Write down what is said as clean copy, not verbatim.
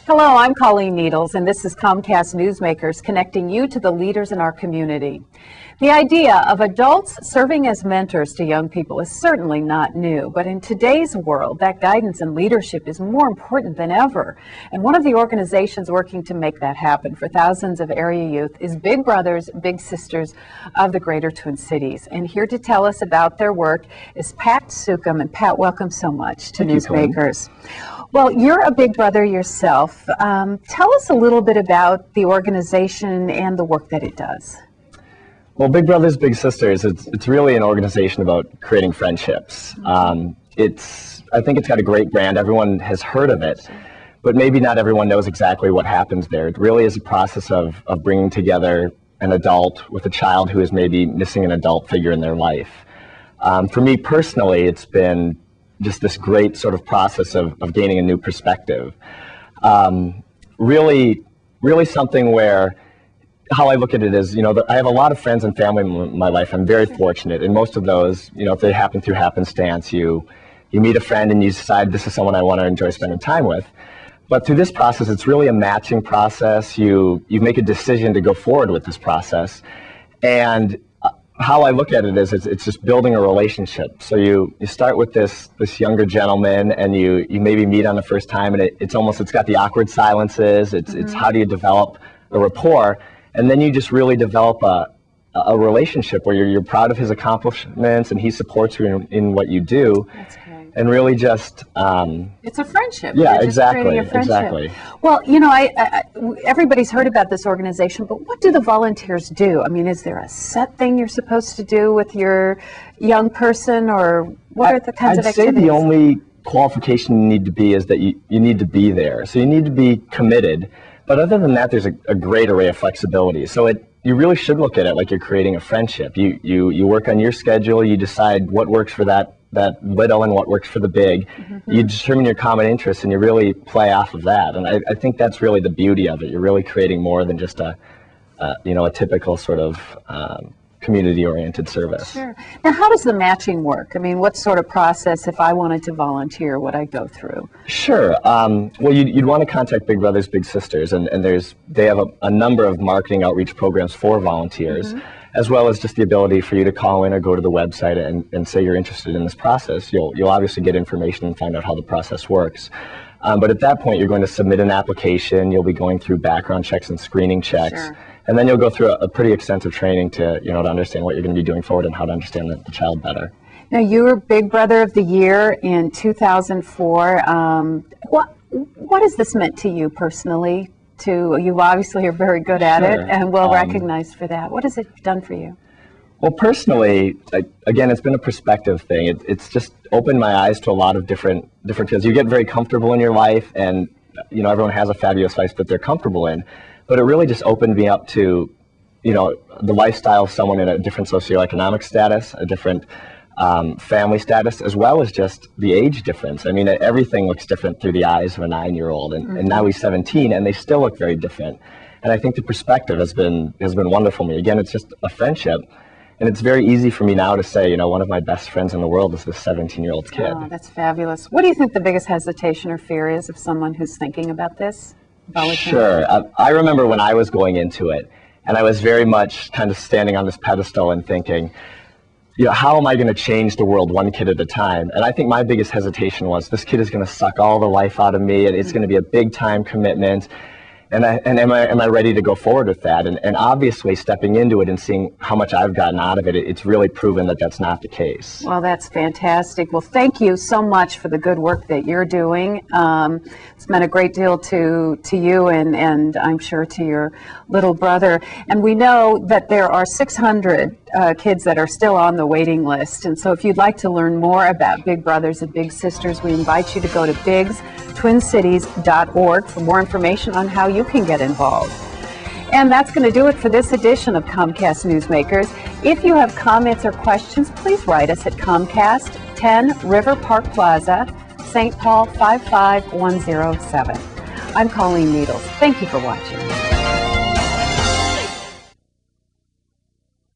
Hello, I'm Colleen Needles, and this is Comcast Newsmakers, connecting you to the leaders in our community. The idea of adults serving as mentors to young people is certainly not new, but in today's world, that guidance and leadership is more important than ever. And one of the organizations working to make that happen for thousands of area youth is Big Brothers, Big Sisters of the Greater Twin Cities. And here to tell us about their work is Pat Sukum. And Pat, welcome so much to Newsmakers. Well, you're a big brother yourself. Tell us a little bit about the organization and the work that it does. Well, Big Brothers, Big Sisters, it's really an organization about creating friendships. I think it's got a great brand. Everyone has heard of it, but maybe not everyone knows exactly what happens there. It really is a process of bringing together an adult with a child who is maybe missing an adult figure in their life. For me personally, it's been just this great sort of process of gaining a new perspective. Really something where, how I look at it is, I have a lot of friends and family in my life. I'm very fortunate, and most of those, if they happen through happenstance, you meet a friend and you decide this is someone I want to enjoy spending time with. But through this process, it's really a matching process. You make a decision to go forward with this process, and how I look at it is it's just building a relationship. So you start with this younger gentleman, and you maybe meet on the first time, and it's got the awkward silences. It's how do you develop a rapport. And then you just really develop a relationship where you're proud of his accomplishments and he supports you in what you do. That's great. And really just... it's a friendship. Yeah, you're exactly. A friendship. Exactly. Well, everybody's heard about this organization, but what do the volunteers do? I mean, is there a set thing you're supposed to do with your young person, or what are the kinds of activities? I'd say the only qualification you need to be is that you need to be there. So you need to be committed. But other than that, there's a great array of flexibility. So you really should look at it like you're creating a friendship. You work on your schedule, you decide what works for that little and what works for the big. Mm-hmm. You determine your common interests and you really play off of that. And I think that's really the beauty of it. You're really creating more than just a typical sort of community-oriented service. Sure. Now, how does the matching work? I mean, what sort of process, if I wanted to volunteer, would I go through? Sure. Well, you'd want to contact Big Brothers, Big Sisters, and they have a number of marketing outreach programs for volunteers, as well as just the ability for you to call in or go to the website and say you're interested in this process. You'll obviously get information and find out how the process works. But at that point, you're going to submit an application. You'll be going through background checks and screening checks. Sure. And then you'll go through a pretty extensive training to understand what you're going to be doing forward and how to understand the child better. Now, you were Big Brother of the Year in 2004. What has this meant to you personally? You obviously are very good at it and well recognized for that. What has it done for you? Well, personally, again, it's been a perspective thing. It's just opened my eyes to a lot of different fields. You get very comfortable in your life, and everyone has a fabulous life that they're comfortable in. But it really just opened me up to, the lifestyle of someone in a different socioeconomic status, a different family status, as well as just the age difference. I mean, everything looks different through the eyes of a 9-year-old, and now he's 17, and they still look very different. And I think the perspective has been wonderful for me. Again, it's just a friendship. And it's very easy for me now to say, one of my best friends in the world is this 17-year-old kid. Oh, that's fabulous. What do you think the biggest hesitation or fear is of someone who's thinking about this? Sure. I remember when I was going into it, and I was very much kind of standing on this pedestal and thinking, how am I going to change the world one kid at a time? And I think my biggest hesitation was, this kid is going to suck all the life out of me, and it's going to be a big time commitment. And am I ready to go forward with that? And obviously, stepping into it and seeing how much I've gotten out of it, it's really proven that that's not the case. Well, that's fantastic. Well, thank you so much for the good work that you're doing. It's meant a great deal to you and I'm sure to your little brother. And we know that there are 600 kids that are still on the waiting list. And so if you'd like to learn more about Big Brothers and Big Sisters, we invite you to go to bigstwincities.org for more information on how you can get involved. And that's going to do it for this edition of Comcast Newsmakers. If you have comments or questions, please write us at Comcast, 10 River Park Plaza, St. Paul 55107. I'm Colleen Needles. Thank you for watching.